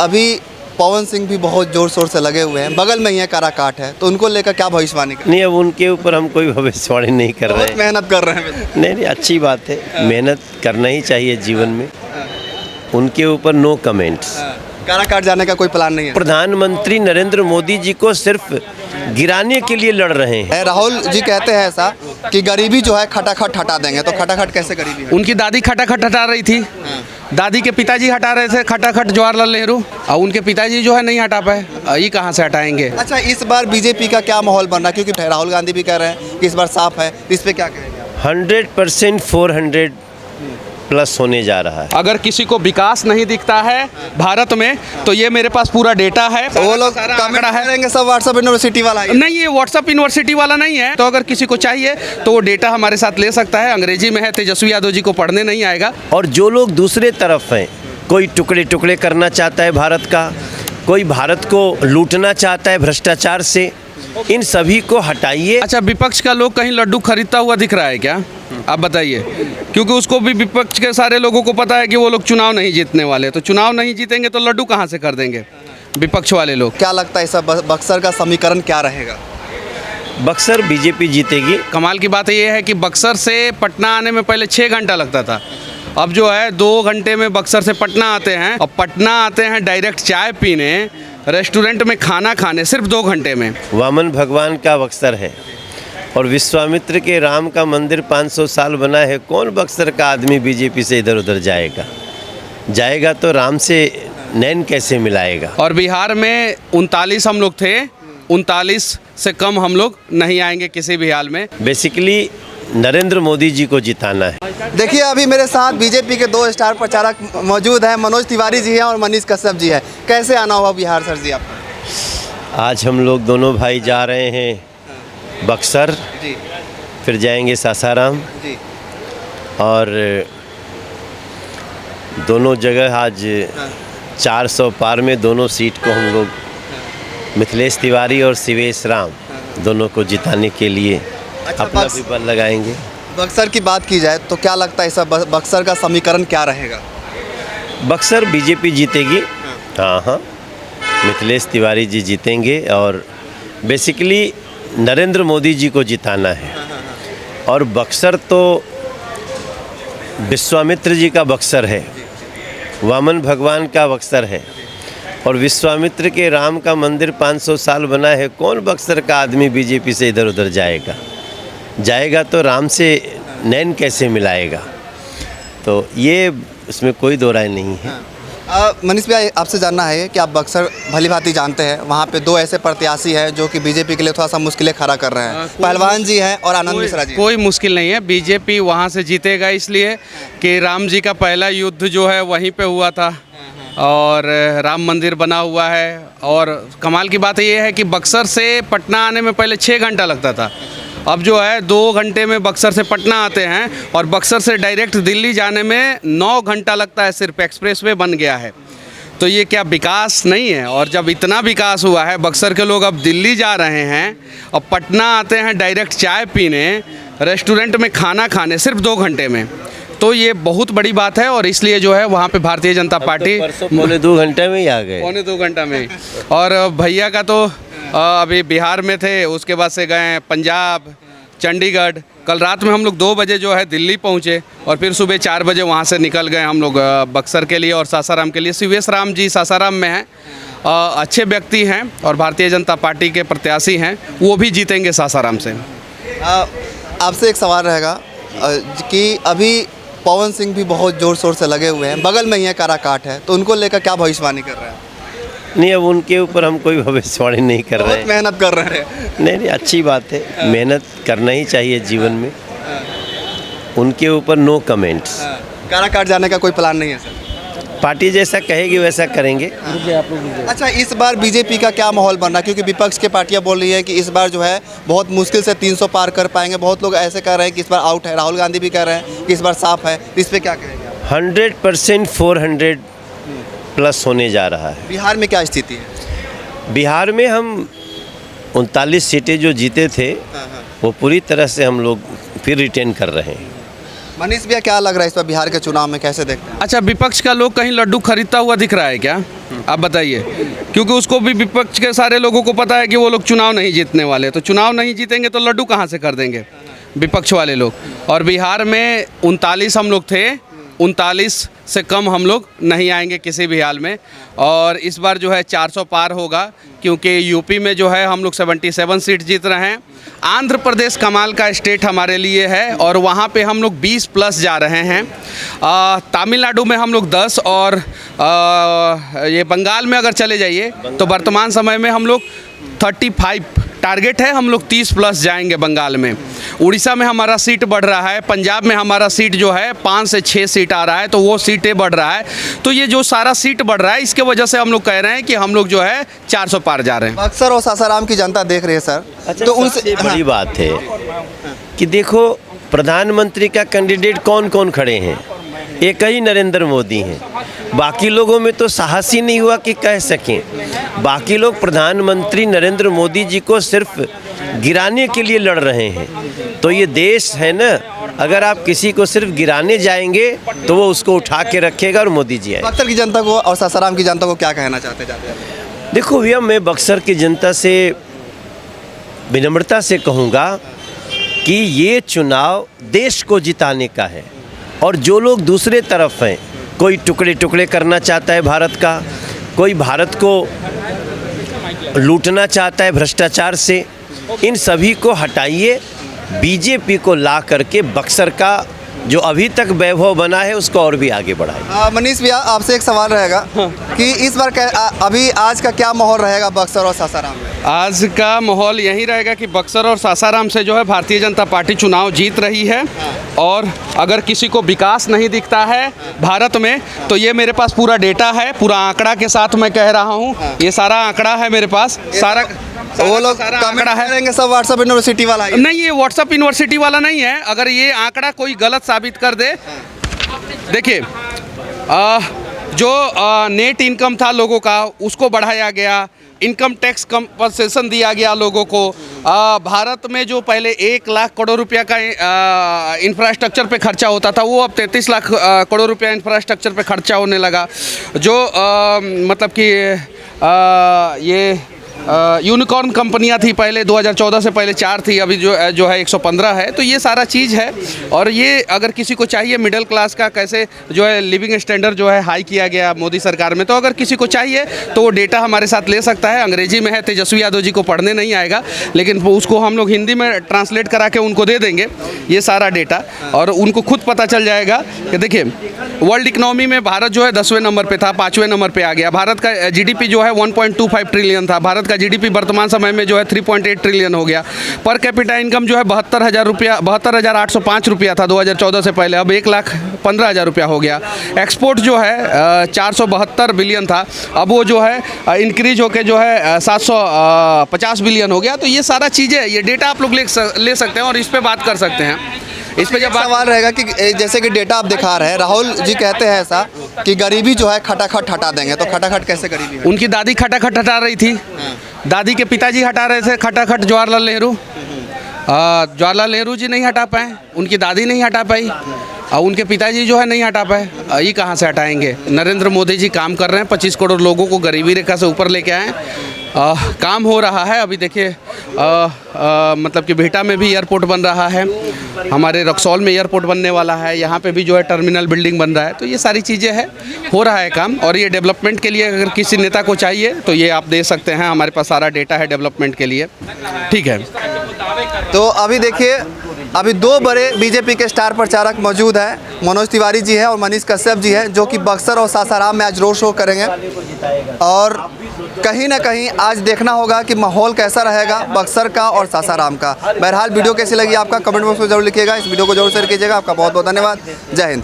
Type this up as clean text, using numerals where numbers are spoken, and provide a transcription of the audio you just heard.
अभी पवन सिंह भी बहुत जोर शोर से लगे हुए हैं, बगल में ही है काराकाट है, तो उनको लेकर क्या भविष्यवाणी कर? नहीं, अब उनके ऊपर हम कोई भविष्यवाणी नहीं कर रहे हैं। मेहनत कर रहे हैं। नहीं, अच्छी बात है, मेहनत करना ही चाहिए जीवन में। उनके ऊपर नो कमेंट्स। काराकाट जाने का कोई प्लान नहीं है? प्रधानमंत्री नरेंद्र मोदी जी को सिर्फ गिराने के लिए लड़ रहे हैं। राहुल जी कहते हैं ऐसा कि गरीबी जो है खटाखट हटा देंगे, तो खटाखट कैसे गरीबी है? उनकी दादी खटाखट हटा रही थी, दादी के पिताजी हटा रहे थे खटाखट जवाहरलाल नेहरू, और उनके पिताजी जो है नहीं हटा पाए, ये कहाँ से हटाएंगे? अच्छा, इस बार बीजेपी का क्या माहौल बन रहा है? क्योंकि राहुल गांधी भी कह रहे हैं कि इस बार साफ है, इस पे क्या कहेंगे? 100% 400 प्लस होने जा रहा है। अगर किसी को विकास नहीं दिखता है भारत में, तो ये मेरे पास पूरा डेटा है। तो वो लोग कमेंट करेंगे सब व्हाट्सएप यूनिवर्सिटी वाला है। नहीं, ये व्हाट्सएप यूनिवर्सिटी वाला नहीं है। तो अगर किसी को चाहिए तो वो डेटा हमारे साथ ले सकता है, अंग्रेजी में है, तेजस्वी यादव जी को पढ़ने नहीं आएगा। और जो लोग दूसरे तरफ हैं, कोई टुकड़े टुकड़े करना चाहता है भारत का, कोई भारत को लूटना चाहता है भ्रष्टाचार से, इन सभी को हटाइए। अच्छा, विपक्ष का लोग कहीं लड्डू खरीदता हुआ दिख रहा है क्या? आप बताइए, क्योंकि उसको भी विपक्ष के सारे लोगों को पता है कि वो लोग चुनाव नहीं जीतने वाले, तो चुनाव नहीं जीतेंगे तो लड्डू कहाँ से कर देंगे विपक्ष वाले लोग? क्या लगता है सब बक्सर का समीकरण क्या रहेगा? बक्सर बीजेपी जीतेगी। कमाल की बात यह है कि बक्सर से पटना आने में पहले 6 घंटा लगता था, अब जो है 2 घंटे में बक्सर से पटना आते हैं, और पटना आते हैं डायरेक्ट चाय पीने, रेस्टोरेंट में खाना खाने, सिर्फ 2 घंटे में। वामन भगवान का बक्सर है और विश्वामित्र के राम का मंदिर 500 साल बना है। कौन बक्सर का आदमी बीजेपी से इधर उधर जाएगा तो राम से नैन कैसे मिलाएगा? और बिहार में 39 हम लोग थे, 39 से कम हम लोग नहीं आएंगे किसी भी हाल में। बेसिकली नरेंद्र मोदी जी को जिताना है। देखिए, अभी मेरे साथ बीजेपी के 2 स्टार प्रचारक मौजूद हैं, मनोज तिवारी जी हैं और मनीष कश्यप जी हैं। कैसे आना हुआ बिहार सर जी आपको? आज हम लोग दोनों भाई जा रहे हैं बक्सर जी, फिर जाएंगे सासाराम जी, और दोनों जगह आज 400 पार में दोनों सीट को हम लोग मिथिलेश तिवारी और शिवेश राम दोनों को जिताने के लिए अपना भी बल लगाएंगे। बक्सर की बात की जाए तो क्या लगता है सब बक्सर का समीकरण क्या रहेगा? बक्सर बीजेपी जीतेगी। हाँ, मिथिलेश तिवारी जी जीतेंगे और बेसिकली नरेंद्र मोदी जी को जिताना है। और बक्सर तो विश्वामित्र जी का बक्सर है, वामन भगवान का बक्सर है, और विश्वामित्र के राम का मंदिर 500 साल बना है। कौन बक्सर का आदमी बीजेपी से इधर उधर जाएगा तो राम से नैन कैसे मिलाएगा? तो ये उसमें कोई दो राय नहीं है। मनीष भाई, आपसे जानना है कि आप बक्सर भली भांति जानते हैं, वहाँ पे 2 ऐसे प्रत्याशी हैं जो कि बीजेपी के लिए थोड़ा सा मुश्किलें खड़ा कर रहे हैं, पहलवान जी हैं और आनंद मिश्रा जी। कोई मुश्किल नहीं है, बीजेपी वहाँ से जीतेगा, इसलिए कि राम जी का पहला युद्ध जो है वहीं पे हुआ था और राम मंदिर बना हुआ है। और कमाल की बात यह है कि बक्सर से पटना आने में पहले 6 घंटा लगता था, अब जो है 2 घंटे में बक्सर से पटना आते हैं, और बक्सर से डायरेक्ट दिल्ली जाने में 9 घंटा लगता है, सिर्फ एक्सप्रेसवे बन गया है। तो ये क्या विकास नहीं है? और जब इतना विकास हुआ है, बक्सर के लोग अब दिल्ली जा रहे हैं और पटना आते हैं डायरेक्ट चाय पीने, रेस्टोरेंट में खाना खाने, सिर्फ 2 घंटे में, तो ये बहुत बड़ी बात है। और इसलिए जो है वहाँ पे भारतीय जनता पार्टी पौने 2 घंटे में ही आ गए, पौने 2 घंटा में। और भैया का तो अभी बिहार में थे, उसके बाद से गए पंजाब, चंडीगढ़। कल रात में हम लोग 2 बजे जो है दिल्ली पहुँचे और फिर सुबह 4 बजे वहाँ से निकल गए हम लोग बक्सर के लिए और सासाराम के लिए। शिवेश राम जी सासाराम में हैं, अच्छे व्यक्ति हैं और भारतीय जनता पार्टी के प्रत्याशी हैं, वो भी जीतेंगे सासाराम से। आपसे एक सवाल रहेगा कि अभी पवन सिंह भी बहुत जोर शोर से लगे हुए हैं, बगल में ही है काराकाट है, तो उनको लेकर क्या भविष्यवाणी कर रहे हैं? नहीं, अब उनके ऊपर हम कोई भविष्यवाणी नहीं कर रहे हैं। मेहनत कर रहे हैं। नहीं, अच्छी बात है, मेहनत करना ही चाहिए जीवन में। उनके ऊपर नो कमेंट्स। काराकाट जाने का कोई प्लान नहीं है सर? पार्टी जैसा कहेगी वैसा करेंगे। अच्छा, इस बार बीजेपी का क्या माहौल बन रहा है? क्योंकि विपक्ष की पार्टियां बोल रही है कि इस बार जो है बहुत मुश्किल से 300 पार कर पाएंगे, बहुत लोग ऐसे कह रहे हैं कि इस बार आउट है, राहुल गांधी भी कह रहे हैं कि इस बार साफ है, इस पे क्या कहेंगे? 100% 400 प्लस होने जा रहा है। बिहार में क्या स्थिति है? बिहार में हम 39 सीटें जो जीते थे वो पूरी तरह से हम लोग फिर रिटेन कर रहे हैं। मनीष भैया क्या लग रहा है इस बार बिहार के चुनाव में, कैसे देखते हैं? अच्छा, विपक्ष का लोग कहीं लड्डू खरीदता हुआ दिख रहा है क्या? आप बताइए, क्योंकि उसको भी विपक्ष के सारे लोगों को पता है कि वो लोग चुनाव नहीं जीतने वाले, तो चुनाव नहीं जीतेंगे तो लड्डू कहाँ से कर देंगे विपक्ष वाले लोग। और बिहार में 39 हम लोग थे, 39 से कम हम लोग नहीं आएंगे किसी भी हाल में। और इस बार जो है 400 पार होगा, क्योंकि यूपी में जो है हम लोग 77 सीट जीत रहे हैं। आंध्र प्रदेश कमाल का स्टेट हमारे लिए है और वहाँ पे हम लोग 20 प्लस जा रहे हैं। तमिलनाडु में हम लोग 10 और ये बंगाल में अगर चले जाइए तो वर्तमान समय में हम लोग 35 टारगेट है, हम लोग 30 प्लस जाएंगे बंगाल में। उड़ीसा में हमारा सीट बढ़ रहा है, पंजाब में हमारा सीट जो है 5 से 6 सीट आ रहा है, तो वो सीटें बढ़ रहा है। तो ये जो सारा सीट बढ़ रहा है इसके वजह से हम लोग कह रहे हैं कि हम लोग जो है 400 पार जा रहे हैं। बक्सर और सासाराम की जनता देख रही है सर, अच्छा, तो उनसे बड़ी बात है कि देखो प्रधानमंत्री का कैंडिडेट कौन कौन खड़े हैं, एक ही नरेंद्र मोदी हैं। बाकी लोगों में तो साहस ही नहीं हुआ कि कह सकें। बाकी लोग प्रधानमंत्री नरेंद्र मोदी जी को सिर्फ गिराने के लिए लड़ रहे हैं। तो ये देश है ना, अगर आप किसी को सिर्फ गिराने जाएंगे तो वो उसको उठा के रखेगा और मोदी जी आए। बक्सर की जनता को और सासाराम की जनता को क्या कहना चाहते हैं? देखो भैया, मैं बक्सर की जनता से विनम्रता से कहूँगा कि ये चुनाव देश को जिताने का है। और जो लोग दूसरे तरफ हैं, कोई टुकड़े टुकड़े करना चाहता है भारत का, कोई भारत को लूटना चाहता है भ्रष्टाचार से, इन सभी को हटाइए। बीजेपी को ला करके बक्सर का जो अभी तक वैभव बना है उसको और भी आगे बढ़ाए। मनीष भैया, आपसे एक सवाल रहेगा कि इस बार अभी आज का क्या माहौल रहेगा बक्सर और सासाराम में? आज का माहौल यही रहेगा कि बक्सर और सासाराम से जो है भारतीय जनता पार्टी चुनाव जीत रही है। और अगर किसी को विकास नहीं दिखता है भारत में तो ये मेरे पास पूरा डेटा है, पूरा आंकड़ा के साथ मैं कह रहा हूँ। ये सारा आंकड़ा है मेरे पास, सारा वो लोग कमेंट करेंगे सब व्हाट्सएप यूनिवर्सिटी वाला है। नहीं, ये व्हाट्सएप यूनिवर्सिटी वाला नहीं है। अगर ये आंकड़ा कोई गलत साबित कर दे, देखिए जो नेट इनकम था लोगों का उसको बढ़ाया गया, इनकम टैक्स कंपनसेशन दिया गया लोगों को। भारत में जो पहले 1 लाख करोड़ रुपया का इंफ्रास्ट्रक्चर पे खर्चा होता था, वो अब 33 लाख करोड़ रुपया इंफ्रास्ट्रक्चर पे खर्चा होने लगा। जो मतलब कि ये यूनिकॉर्न कंपनियां थी पहले, 2014 से पहले 4 थी, अभी जो है 115 है। तो ये सारा चीज़ है। और ये अगर किसी को चाहिए मिडिल क्लास का कैसे जो है लिविंग स्टैंडर्ड जो है हाई किया गया मोदी सरकार में, तो अगर किसी को चाहिए तो वो डेटा हमारे साथ ले सकता है। अंग्रेजी में है, तेजस्वी यादव जी को पढ़ने नहीं आएगा, लेकिन उसको हम लोग हिंदी में ट्रांसलेट करा के उनको दे देंगे ये सारा डेटा, और उनको खुद पता चल जाएगा कि देखिए वर्ल्ड इकनॉमी में भारत जो है 10वें नंबर पे था, 5वें नंबर पे आ गया। भारत का जीडीपी जो है 1.25 ट्रिलियन था, भारत का जीडीपी वर्तमान समय में जो है 3.8 ट्रिलियन हो गया। पर कैपिटा इनकम जो है 72,805 रुपया था 2014 से पहले, अब 1,15,000 रुपया हो गया। एक्सपोर्ट जो है 472 बिलियन था, अब वो जो है इंक्रीज होकर जो है 750 बिलियन हो गया। तो ये सारा चीज़ें, ये डेटा आप लोग ले सकते हैं और इस पर बात कर सकते हैं। इस पे जब सवाल रहेगा कि जैसे कि डेटा आप दिखा रहे हैं, राहुल जी कहते हैं ऐसा कि गरीबी जो है खटाखट हटा देंगे, तो खटाखट कैसे गरीबी है? उनकी दादी खटाखट हटा रही थी, दादी के पिताजी हटा रहे थे खटाखट, जवाहरलाल नेहरू। जवाहरलाल नेहरू जी नहीं हटा पाए, उनकी दादी नहीं हटा पाई, और उनके पिताजी जो है नहीं हटा पाए। ये कहाँ से हटाएंगे? नरेंद्र मोदी जी काम कर रहे हैं, 25 करोड़ लोगों को गरीबी रेखा से ऊपर लेके आए। काम हो रहा है। अभी देखिए मतलब कि बिहटा में भी एयरपोर्ट बन रहा है, हमारे रक्सौल में एयरपोर्ट बनने वाला है, यहाँ पे भी जो है टर्मिनल बिल्डिंग बन रहा है। तो ये सारी चीज़ें हैं, हो रहा है काम। और ये डेवलपमेंट के लिए अगर किसी नेता को चाहिए तो ये आप दे सकते हैं, हमारे पास सारा डेटा है डेवलपमेंट के लिए। ठीक है। तो अभी देखिए, अभी 2 बड़े बीजेपी के स्टार प्रचारक मौजूद हैं, मनोज तिवारी जी हैं और मनीष कश्यप जी हैं, जो कि बक्सर और सासाराम में आज रोड शो करेंगे। और कहीं ना कहीं आज देखना होगा कि माहौल कैसा रहेगा बक्सर का और सासाराम का। बहरहाल वीडियो कैसी लगी आपका कमेंट बॉक्स में जरूर लिखिएगा, इस वीडियो को जरूर शेयर कीजिएगा। आपका बहुत बहुत धन्यवाद। जय हिंद।